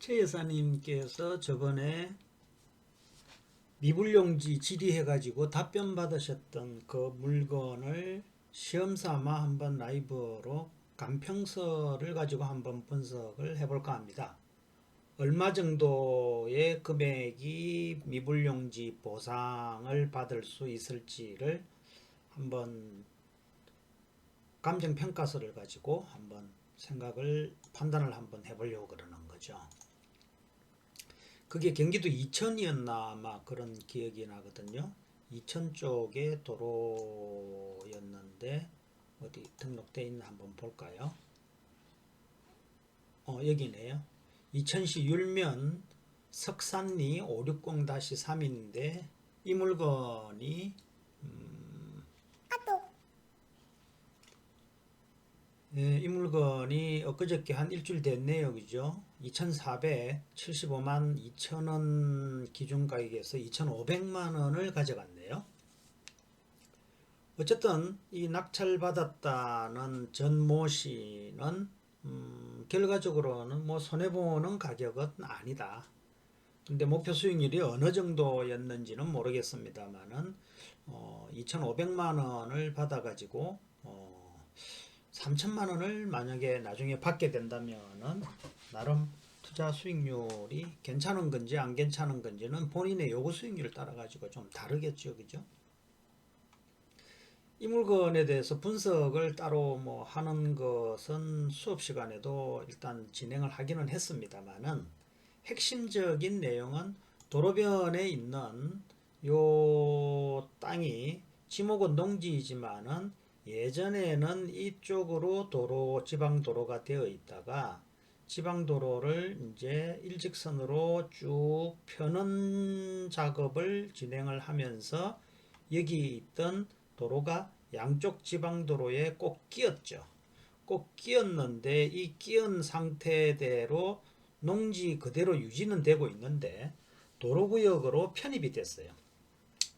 최 여사님께서 저번에 미불용지 질의해가지고 답변 받으셨던 그 물건을 시험삼아 한번 라이브로 간평서를 가지고 한번 분석을 해볼까 합니다. 얼마 정도의 금액이 미불용지 보상을 받을 수 있을지를 한번 감정평가서를 가지고 한번 판단을 한번 해보려고 그러는 거죠. 그게 경기도 이천이었나 아마 그런 기억이 나거든요. 이천 쪽에 도로였는데 어디 등록되어 있나 한번 볼까요? 여기네요. 이천시 율면 석산리 560-3인데 이 물건이 이 물건이 엊그저께 한 일주일 됐네요. 그죠? 2,475만 2천원 기준가격에서 2,500만원을 가져갔네요. 어쨌든 이 낙찰받았다는 전모 씨는 결과적으로는 뭐 손해보는 가격은 아니다. 근데 목표 수익률이 어느 정도였는지는 모르겠습니다만은 2,500만원을 받아가지고 3천만원을 만약에 나중에 받게 된다면은 나름 투자 수익률이 괜찮은 건지 안 괜찮은 건지는 본인의 요구 수익률을 따라 가지고 좀 다르겠죠. 그죠? 이 물건에 대해서 분석을 따로 뭐 하는 것은 수업 시간에도 일단 진행을 하기는 했습니다만은 핵심적인 내용은 도로변에 있는 요 땅이 지목은 농지이지만은 예전에는 이쪽으로 지방도로가 되어 있다가 지방도로를 이제 일직선으로 쭉 펴는 작업을 진행을 하면서 여기 있던 도로가 양쪽 지방도로에 꼭 끼었죠. 꼭 끼었는데 이 끼은 상태대로 농지 그대로 유지는 되고 있는데 도로구역으로 편입이 됐어요.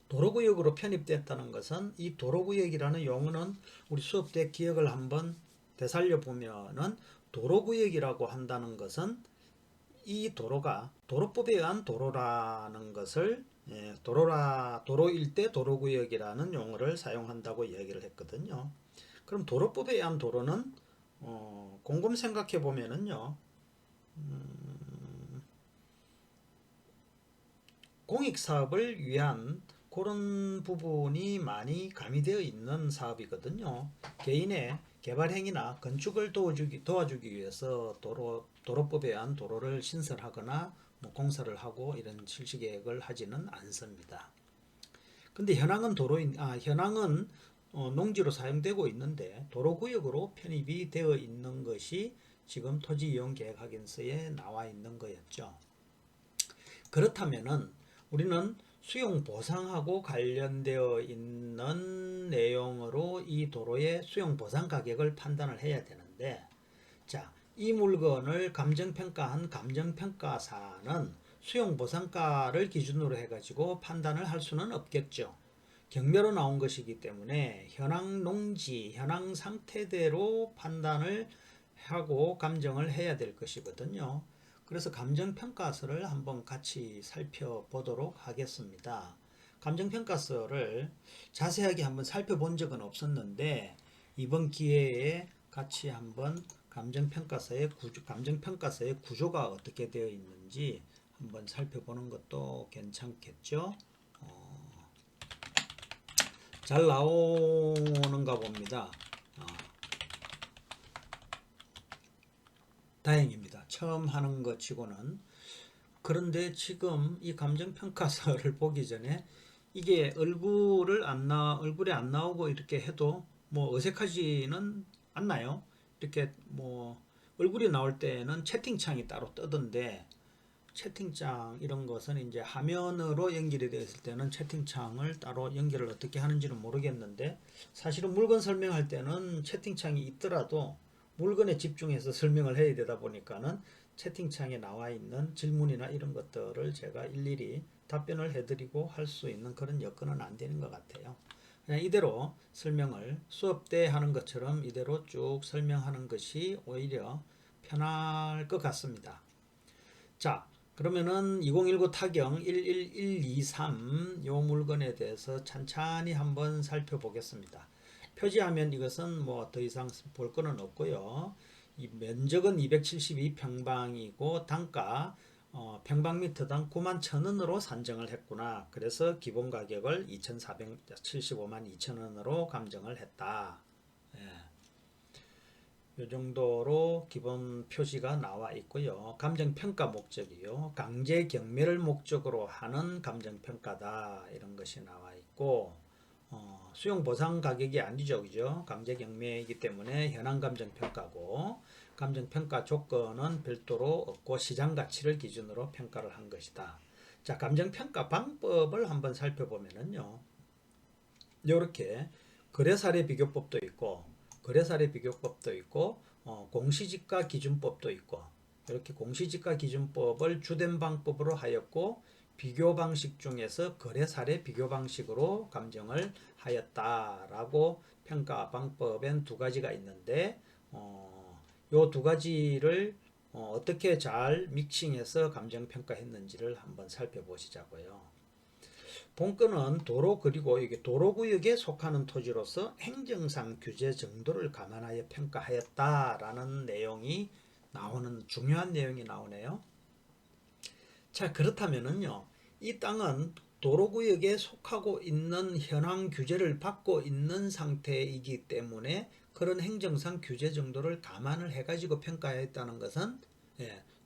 도로구역으로 편입됐다는 것은 이 도로구역이라는 용어는 우리 수업 때 기억을 한번 되살려 보면은 도로구역이라고 한다는 것은 이 도로가 도로법에 의한 도로라는 것을 도로일 때 도로구역이라는 용어를 사용한다고 이야기를 했거든요. 그럼 도로법에 의한 도로는 곰곰 생각해 보면은요. 공익사업을 위한 그런 부분이 많이 가미되어 있는 사업이거든요. 개인의 개발행위나 건축을 도와주기 위해서 도로법에 의한 도로를 신설하거나 뭐 공사를 하고 이런 실시계획을 하지는 않습니다. 근데 현황은 농지로 사용되고 있는데 도로구역으로 편입이 되어 있는 것이 지금 토지이용계획확인서에 나와 있는 거였죠. 그렇다면은 우리는 수용보상하고 관련되어 있는 내용으로 이 도로의 수용보상 가격을 판단을 해야 되는데, 자, 이 물건을 감정평가한 감정평가사는 수용보상가를 기준으로 해가지고 판단을 할 수는 없겠죠. 경매로 나온 것이기 때문에 현황 농지, 현황 상태대로 판단을 하고 감정을 해야 될 것이거든요. 그래서 감정평가서를 한번 같이 살펴보도록 하겠습니다. 감정평가서를 자세하게 한번 살펴본 적은 없었는데 이번 기회에 같이 한번 감정평가서의 구조가 어떻게 되어 있는지 한번 살펴보는 것도 괜찮겠죠. 잘 나오는가 봅니다. 다행입니다. 처음 하는 것 치고는. 그런데 지금 이 감정평가서를 보기 전에 이게 얼굴에 안 나오고 이렇게 해도 뭐 어색하지는 않나요? 이렇게 뭐 얼굴이 나올 때는 채팅창이 따로 뜨던데 채팅창 이런 것은 이제 화면으로 연결이 되어 있을 때는 채팅창을 따로 연결을 어떻게 하는지는 모르겠는데 사실은 물건 설명할 때는 채팅창이 있더라도 물건에 집중해서 설명을 해야 되다 보니까는 채팅창에 나와 있는 질문이나 이런 것들을 제가 일일이 답변을 해드리고 할 수 있는 그런 여건은 안 되는 것 같아요. 그냥 이대로 설명을 수업 때 하는 것처럼 이대로 쭉 설명하는 것이 오히려 편할 것 같습니다. 자, 그러면은 2019 타경 11123 요 물건에 대해서 찬찬히 한번 살펴보겠습니다. 표지하면 이것은 뭐 더 이상 볼 거는 없고요. 이 면적은 272평방이고 단가 평방미터당 91,000원으로 산정을 했구나. 그래서 기본 가격을 2,475만 2천원으로 감정을 했다. 이 정도로 기본 표시가 나와 있고요. 감정평가 목적이요. 강제 경매를 목적으로 하는 감정평가다. 이런 것이 나와 있고 수용 보상 가격이 아니죠. 그죠? 강제 경매이기 때문에 현황 감정평가고 감정평가 조건은 별도로 없고 시장 가치를 기준으로 평가를 한 것이다. 자, 감정평가 방법을 한번 살펴보면은요. 이렇게 거래사례 비교법도 있고 거래사례 비교법도 있고 공시지가 기준법도 있고 이렇게 공시지가 기준법을 주된 방법으로 하였고 비교 방식 중에서 거래사례 비교 방식으로 감정을 하였다라고 평가 방법엔 두 가지가 있는데 요 두 가지를 어떻게 잘 믹싱해서 감정 평가했는지를 한번 살펴보시자고요. 본건은 도로 그리고 이게 도로구역에 속하는 토지로서 행정상 규제 정도를 감안하여 평가하였다라는 내용이 나오는 중요한 내용이 나오네요. 자, 그렇다면은요, 이 땅은 도로구역에 속하고 있는 현황 규제를 받고 있는 상태이기 때문에 그런 행정상 규제 정도를 감안을 해가지고 평가했다는 것은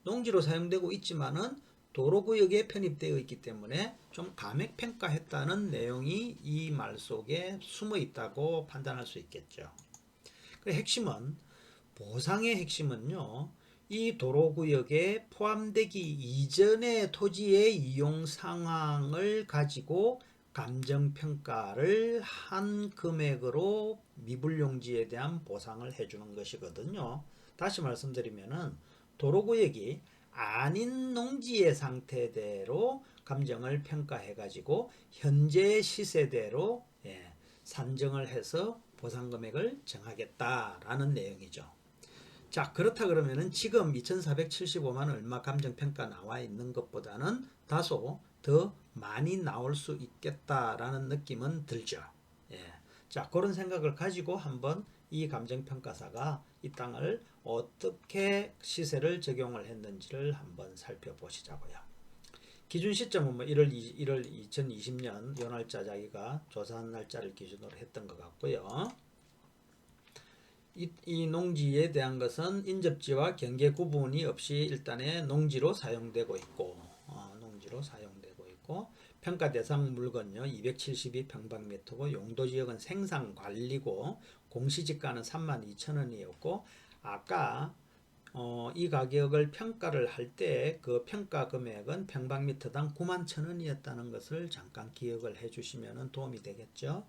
농지로 사용되고 있지만은 도로구역에 편입되어 있기 때문에 좀 감액평가했다는 내용이 이 말 속에 숨어 있다고 판단할 수 있겠죠. 그 핵심은 보상의 핵심은요. 이 도로구역에 포함되기 이전의 토지의 이용 상황을 가지고 감정평가를 한 금액으로 미불용지에 대한 보상을 해주는 것이거든요. 다시 말씀드리면은 도로구역이 아닌 농지의 상태대로 감정을 평가해 가지고 현재 시세대로 산정을 해서 보상 금액을 정하겠다라는 내용이죠. 자, 그렇다 그러면은 지금 2,475만 얼마 감정평가 나와 있는 것보다는 다소 더 많이 나올 수 있겠다라는 느낌은 들죠. 자, 그런 생각을 가지고 한번 이 감정평가사가 이 땅을 어떻게 시세를 적용을 했는지를 한번 살펴보시자고요. 기준 시점은 뭐 1월 2020년 요 날짜 자기가 조사한 날짜를 기준으로 했던 것 같고요. 이 농지에 대한 것은 인접지와 경계 구분이 없이 일단의 농지로 사용되고 있고 평가 대상 물건요 272평방미터고 용도지역은 생산관리고 공시지가는 32,000원이었고 아까 이 가격을 평가를 할 때 그 평가 금액은 평방미터당 91,000원이었다는 것을 잠깐 기억을 해 주시면 도움이 되겠죠.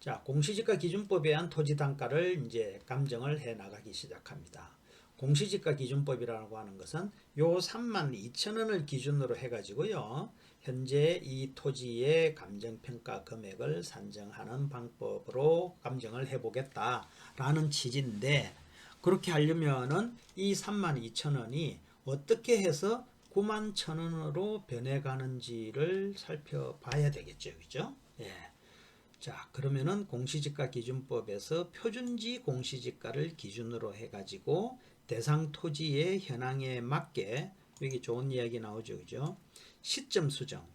자, 공시지가 기준법에 의한 토지 단가를 이제 감정을 해 나가기 시작합니다. 공시지가 기준법이라고 하는 것은 요 32,000원을 기준으로 해 가지고요. 현재 이 토지의 감정평가 금액을 산정하는 방법으로 감정을 해 보겠다라는 취지인데 그렇게 하려면은 이 32,000원이 어떻게 해서 91,000원으로 변해가는지를 살펴봐야 되겠죠. 그죠? 자, 그러면은 공시지가 기준법에서 표준지 공시지가를 기준으로 해가지고 대상 토지의 현황에 맞게 여기 좋은 이야기 나오죠. 그죠? 시점 수정.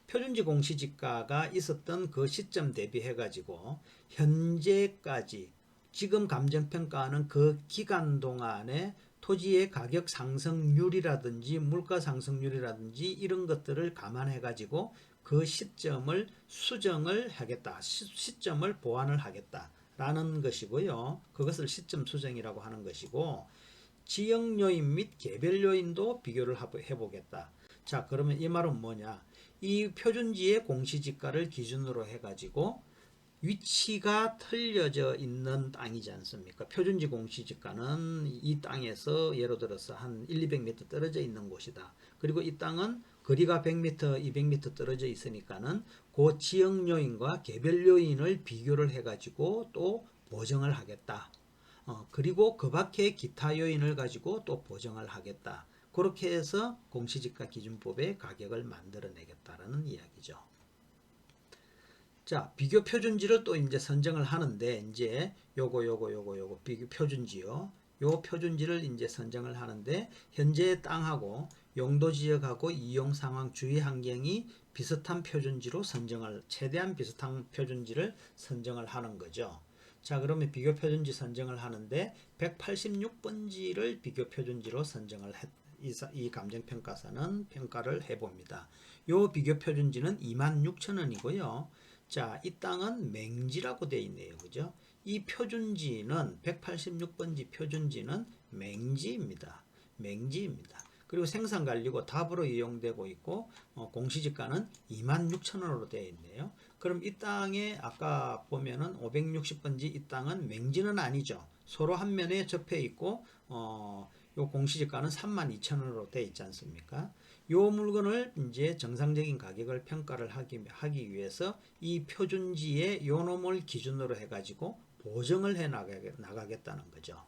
표준지 공시지가가 있었던 그 시점 대비해가지고 현재까지 지금 감정평가하는 그 기간 동안에 토지의 가격 상승률이라든지 물가 상승률이라든지 이런 것들을 감안해 가지고 그 시점을 수정을 하겠다. 시점을 보완을 하겠다. 라는 것이고요. 그것을 시점 수정이라고 하는 것이고 지역 요인 및 개별 요인도 비교를 해보겠다. 자, 그러면 이 말은 뭐냐? 이 표준지의 공시지가를 기준으로 해가지고 위치가 틀려져 있는 땅이지 않습니까? 표준지 공시지가는 이 땅에서 예를 들어서 한 1, 200m 떨어져 있는 곳이다. 그리고 이 땅은 거리가 100m, 200m 떨어져 있으니까는 그 지역 요인과 개별 요인을 비교를 해가지고 또 보정을 하겠다. 그리고 그 밖에 기타 요인을 가지고 또 보정을 하겠다. 그렇게 해서 공시지가 기준법의 가격을 만들어내겠다라는 이야기죠. 자, 비교 표준지를 또 이제 선정을 하는데, 이제 요거 비교 표준지요. 요 표준지를 이제 선정을 하는데, 현재의 땅하고 용도 지역하고 이용 상황 주의 환경이 비슷한 표준지로 선정을, 최대한 비슷한 표준지를 선정을 하는 거죠. 자, 그러면 비교 표준지 선정을 하는데 186번지를 비교 표준지로 선정을 이 감정평가사는 평가를 해봅니다. 요 비교 표준지는 26,000원이고요. 자, 이 땅은 맹지라고 되어 있네요. 그죠? 이 표준지는 186번지 표준지는 맹지입니다. 맹지입니다. 그리고 생산관리고 답으로 이용되고 있고 공시지가는 26,000원으로 되어 있네요. 그럼 이 땅에 아까 보면은 560번지 이 땅은 맹지는 아니죠. 서로 한 면에 접해 있고 요 공시지가는 32,000원으로 되어 있지 않습니까? 요 물건을 이제 정상적인 가격을 평가를 하기 위해서 이 표준지의 요 놈을 기준으로 해가지고 보정을 해 나가겠다는 거죠.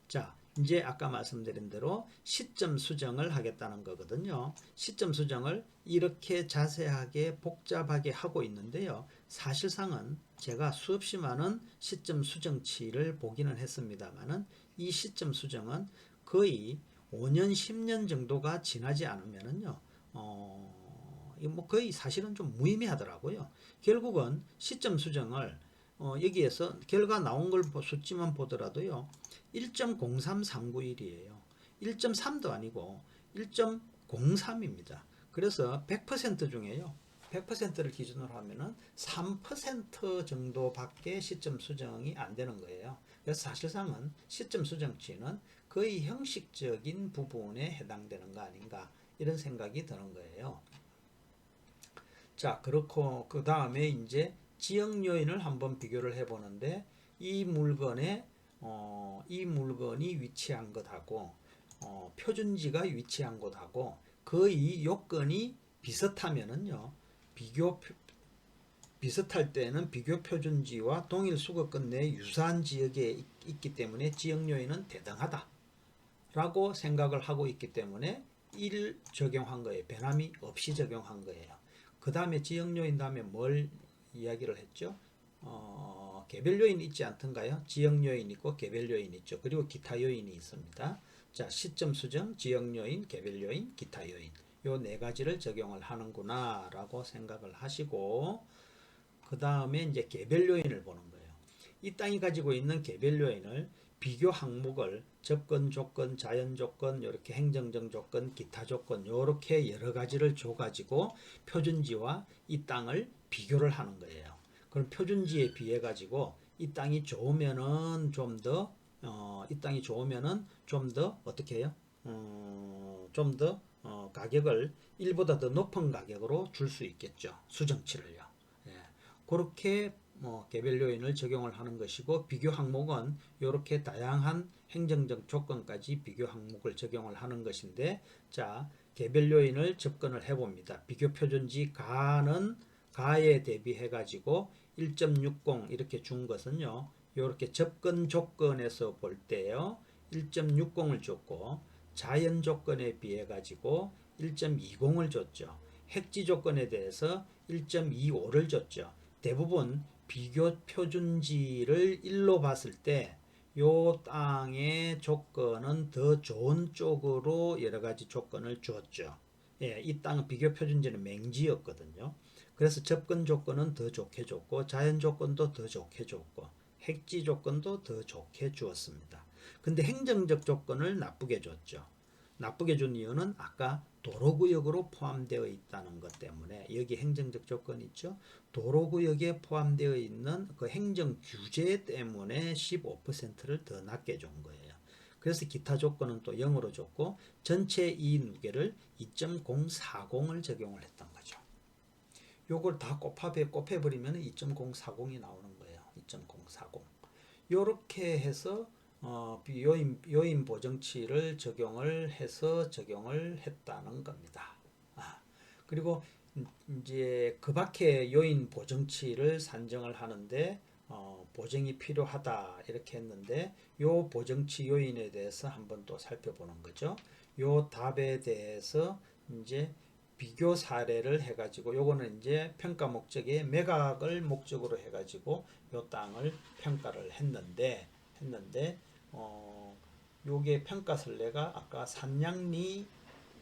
자, 이제 아까 말씀드린 대로 시점 수정을 하겠다는 거거든요. 시점 수정을 이렇게 자세하게 복잡하게 하고 있는데요. 사실상은 제가 수없이 많은 시점 수정치를 보기는 했습니다만은 이 시점 수정은 거의 5년, 10년 정도가 지나지 않으면은요, 뭐 거의 사실은 좀 무의미하더라고요. 결국은 시점 수정을 여기에서 결과 나온 걸 수치만 보더라도요, 1.03391이에요. 1.3도 아니고 1.03입니다. 그래서 100% 중에요. 100%를 기준으로 하면은 3% 정도밖에 시점 수정이 안 되는 거예요. 그래서 사실상은 시점 수정치는 거의 형식적인 부분에 해당되는 거 아닌가 이런 생각이 드는 거예요. 자, 그렇고 그 다음에 이제 지역 요인을 한번 비교를 해보는데 이 물건의 이 물건이 위치한 것하고 표준지가 위치한 것하고 거의 요건이 비슷하면은요 비슷할 때는 비교 표준지와 동일 수거권 내 유사한 지역에 있기 때문에 지역 요인은 대등하다 라고 생각을 하고 있기 때문에 1 적용한 거예요. 변함이 없이 적용한 거예요. 그 다음에 지역 요인 다음에 뭘 이야기를 했죠? 개별 요인이 있지 않던가요? 지역 요인 있고 개별 요인 있죠. 그리고 기타 요인이 있습니다. 자, 시점 수정, 지역 요인, 개별 요인, 기타 요인. 요 네 가지를 적용을 하는구나 라고 생각을 하시고 그 다음에 이제 개별 요인을 보는 거예요. 이 땅이 가지고 있는 개별 요인을 비교 항목을 접근 조건, 자연 조건, 이렇게 행정적 조건, 기타 조건 이렇게 여러 가지를 줘 가지고 표준지와 이 땅을 비교를 하는 거예요. 그럼 표준지에 비해 가지고 이 땅이 좋으면은 이 땅이 좋으면은 좀 더 어떻게 해요? 좀 더 가격을 1보다 더 높은 가격으로 줄 수 있겠죠. 수정치를요. 예. 그렇게 개별 요인을 적용을 하는 것이고 비교 항목은 이렇게 다양한 행정적 조건까지 비교 항목을 적용을 하는 것인데 자, 개별 요인을 접근을 해봅니다. 비교 표준지 가에 대비해 가지고 1.60 이렇게 준 것은요. 이렇게 접근 조건에서 볼 때요. 1.60을 줬고 자연 조건에 비해 가지고 1.20을 줬죠. 핵지 조건에 대해서 1.25를 줬죠. 대부분 비교 표준지를 1로 봤을 때 요 땅의 조건은 더 좋은 쪽으로 여러 가지 조건을 주었죠. 예, 이 땅은 비교 표준지는 맹지였거든요. 그래서 접근 조건은 더 좋게 줬고 자연 조건도 더 좋게 줬고 핵지 조건도 더 좋게 주었습니다. 근데 행정적 조건을 나쁘게 줬죠. 나쁘게 준 이유는 아까 도로구역으로 포함되어 있다는 것 때문에 여기 행정적 조건이 있죠. 도로구역에 포함되어 있는 그 행정 규제 때문에 15%를 더 낮게 준 거예요. 그래서 기타 조건은 또 0으로 줬고 전체 이 누계를 2.040을 적용을 했던 거죠. 요걸 다 곱해버리면 2.040이 나오는 거예요. 2.040. 요렇게 해서 요인 보정치를 적용을 했다는 겁니다. 그리고 이제 그 밖에 요인 보정치를 산정을 하는데 보정이 필요하다 이렇게 했는데 요 보정치 요인에 대해서 한번 또 살펴보는 거죠. 요 답에 대해서 이제 비교 사례를 해가지고 요거는 이제 평가 목적에 매각을 목적으로 해가지고 요 땅을 평가를 했는데 요게 평가 선례가 아까 산양리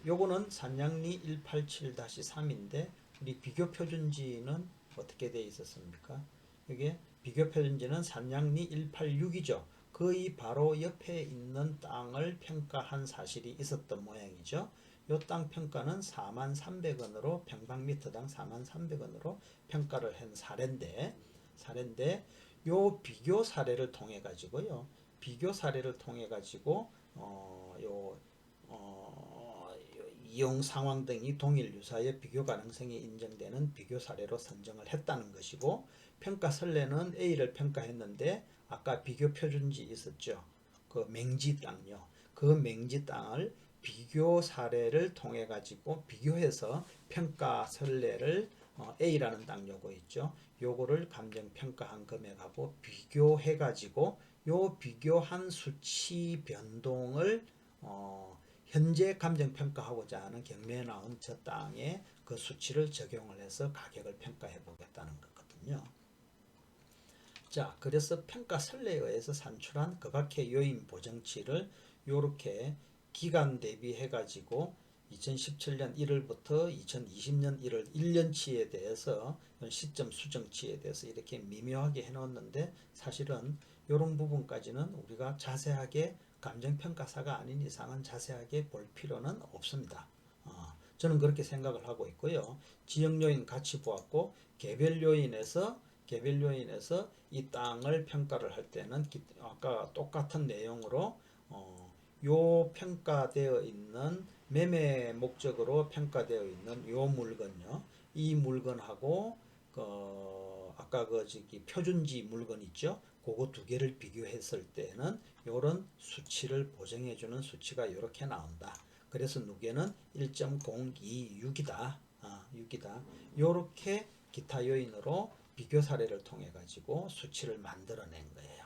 요거는 산양리 187-3인데 우리 비교 표준지는 어떻게 되어 있었습니까? 이게 비교 표준지는 산양리 186이죠. 거의 바로 옆에 있는 땅을 평가한 사실이 있었던 모양이죠. 요 땅 평가는 43,300원으로 평방미터당 43,300원으로 평가를 한 사례인데 요 비교 사례를 통해 가지고요. 비교 사례를 통해 가지고 이용 상황 등이 동일 유사의 비교 가능성이 인정되는 비교 사례로 선정을 했다는 것이고 평가 선례는 A를 평가했는데 아까 비교 표준지 있었죠. 그 맹지 땅요. 그 맹지 땅을 비교 사례를 통해 가지고 비교해서 평가 선례를 A라는 땅 요거 있죠. 요거를 감정 평가한 금액하고 비교해 가지고 요 비교한 수치 변동을 현재 감정 평가하고자 하는 경매에 나온 저 땅에 그 수치를 적용을 해서 가격을 평가해 보겠다는 거거든요. 자, 그래서 평가 선례에 의해서 산출한 그 밖의 요인 보정치를 요렇게 기간 대비해 가지고 2017년 1월부터 2020년 1월 1년치에 대해서 시점 수정치에 대해서 이렇게 미묘하게 해놓았는데 사실은 이런 부분까지는 우리가 자세하게 감정평가사가 아닌 이상은 자세하게 볼 필요는 없습니다. 저는 그렇게 생각을 하고 있고요. 지역요인 같이 보았고 개별 요인에서 이 땅을 평가를 할 때는 아까 똑같은 내용으로 요 평가되어 있는 매매 목적으로 평가되어 있는 요 물건요. 이 물건하고 아까 표준지 물건 있죠. 그거 두 개를 비교했을 때는 요런 수치를 보정해주는 수치가 이렇게 나온다. 그래서 누계는 1.026이다. 6이다. 요렇게 기타 요인으로 비교 사례를 통해 가지고 수치를 만들어낸 거예요.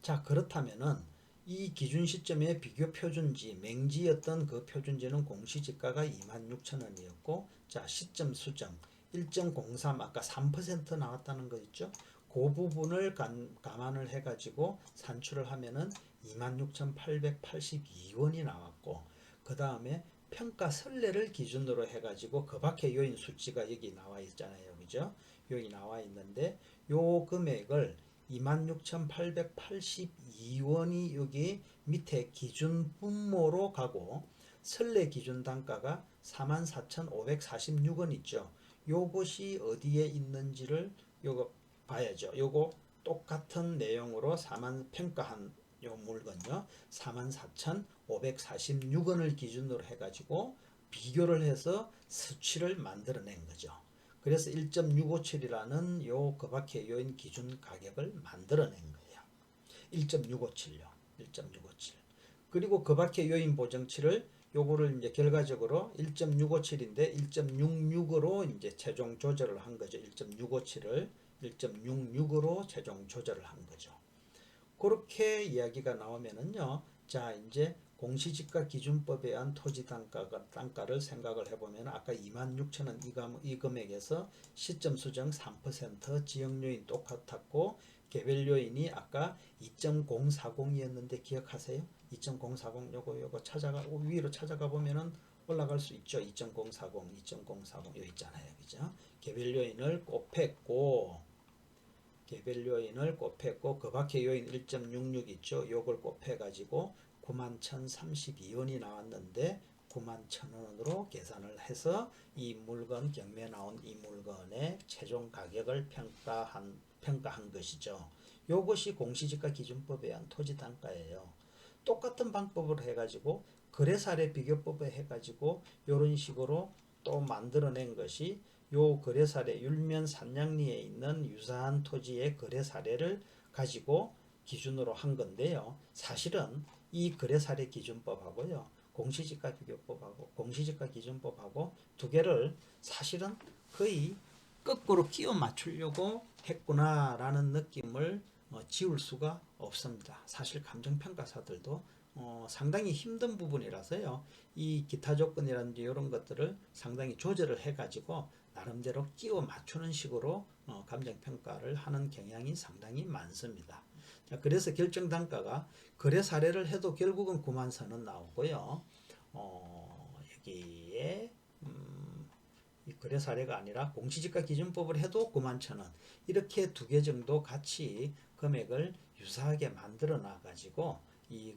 자, 그렇다면은 이 기준 시점의 비교 표준지 맹지였던 그 표준지는 공시지가가 26,000원이었고 자, 시점 수정 1.03 아까 3% 나왔다는 거 있죠. 그 부분을 감안을 해 가지고 산출을 하면은 26,882원이 나왔고 그 다음에 평가 선례를 기준으로 해 가지고 그 밖에 요인 수치가 여기 나와 있잖아요. 그죠? 여기 나와 있는데 요 금액을 26,882원이 여기 밑에 기준 분모로 가고 선례 기준 단가가 44,546원 있죠. 요것이 어디에 있는지를 요거 봐야죠. 요거 똑같은 내용으로 평가한 요 물건요. 44,546원을 기준으로 해가지고 비교를 해서 수치를 만들어낸 거죠. 그래서 1.657이라는 요 그 밖의 요인 기준 가격을 만들어낸 거예요. 1.657요. 1.657. 그리고 그 밖의 요인 보정치를 요거를 이제 결과적으로 1.657인데 1.66으로 이제 최종 조절을 한 거죠. 1.657을 1.66으로 최종 조절을 한 거죠. 그렇게 이야기가 나오면은요. 자, 이제 공시지가 기준법에 의한 토지 단가를 생각을 해보면 아까 26,000원 이 금액에서 시점 수정 3% 지역요인 똑같았고 개별 요인이 아까 2.040이었는데 기억하세요? 2.040 요거 위로 찾아가 보면은 올라갈 수 있죠. 2.040 요 있잖아요. 그죠? 개별 요인을 곱했고 그 밖에 요인 1.66 있죠. 요걸 곱해 가지고 91,032원이 나왔는데 91,000원으로 계산을 해서 이 물건 경매에 나온 이 물건의 최종 가격을 평가한 것이죠. 요것이 공시지가 기준법에 의한 토지 단가예요. 똑같은 방법으로 해가지고 거래사례 비교법에 해가지고 이런 식으로 또 만들어낸 것이 요 거래사례 율면 산양리에 있는 유사한 토지의 거래사례를 가지고 기준으로 한 건데요. 사실은 이 거래사례 기준법하고요. 공시지가 비교법하고 공시지가 기준법하고 두 개를 사실은 거의 거꾸로 끼워 맞추려고 했구나라는 느낌을 지울 수가 없습니다. 사실 감정평가사들도 상당히 힘든 부분이라서요. 이 기타 조건이라든지 이런 것들을 상당히 조절을 해가지고 나름대로 끼워 맞추는 식으로 감정평가를 하는 경향이 상당히 많습니다. 자, 그래서 결정 단가가 거래 사례를 해도 결국은 9만 선은 나오고요. 여기에 이 거래 사례가 아니라 공시지가 기준법을 해도 9만 천 원, 이렇게 두 개 정도 같이 금액을 유사하게 만들어 놔 가지고 이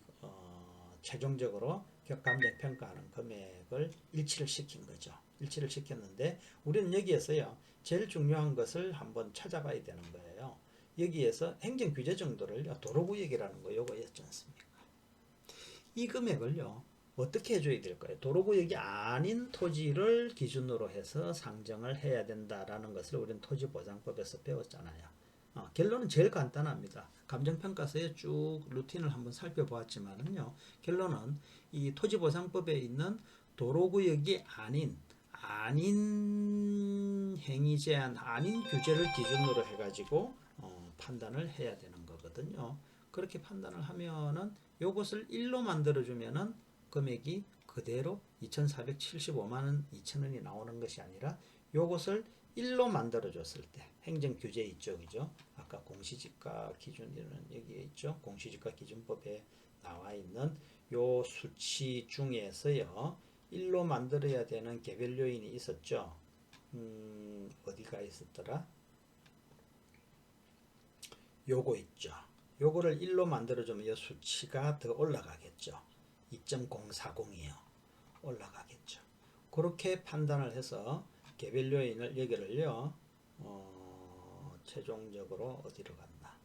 최종적으로 감정평가하는 금액을 일치를 시킨 거죠. 일치를 시켰는데 우리는 여기에서요, 제일 중요한 것을 한번 찾아봐야 되는 거예요. 여기에서 행정규제 정도를 도로구역이라는 거 요거였지 않습니까? 이 금액을요, 어떻게 해줘야 될까요? 도로구역이 아닌 토지를 기준으로 해서 상정을 해야 된다라는 것을 우리는 토지보상법에서 배웠잖아요. 결론은 제일 간단합니다. 감정평가서의 쭉 루틴을 한번 살펴보았지만은요, 결론은 이 토지보상법에 있는 도로구역이 아닌 행위 제한, 아닌 규제를 기준으로 해가지고 판단을 해야 되는 거거든요. 그렇게 판단을 하면은 요것을 1로 만들어주면은 금액이 그대로 2,475만 2천 원이 나오는 것이 아니라 요것을 1로 만들어줬을 때 행정규제 있죠, 그죠? 아까 공시지가 기준이라는 여기에 있죠. 공시지가 기준법에 나와 있는 요 수치 중에서요, 1로 만들어야 되는 개별 요인이 있었죠. 어디가 있었더라? 요거 있죠. 요거를 1로 만들어주면 이 수치가 더 올라가겠죠. 2.040이요. 올라가겠죠. 그렇게 판단을 해서 개별 요인을 여기를요, 최종적으로 어디로 갔나?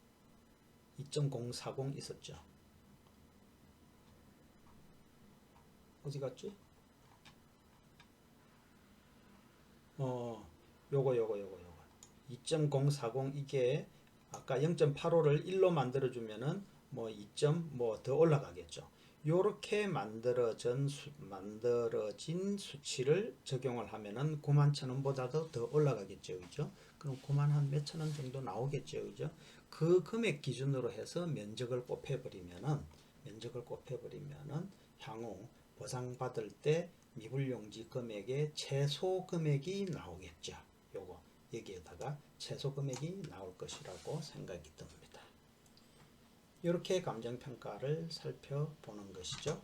2.040 있었죠. 어디 갔지? 요거 2.040 이게 아까 0.85를 1로 만들어주면은 뭐 2점 뭐 더 올라가겠죠. 요렇게 만들어진 수치를 적용을 하면은 9만 천 원보다도 더 올라가겠죠, 그죠? 그럼 9만 한 몇천 원 정도 나오겠죠, 그죠? 그 금액 기준으로 해서 면적을 곱해버리면은 향후 보상받을 때 미불용지 금액의 최소 금액이 나오겠죠. 요거 여기에다가 최소 금액이 나올 것이라고 생각이 듭니다. 이렇게 감정평가를 살펴보는 것이죠.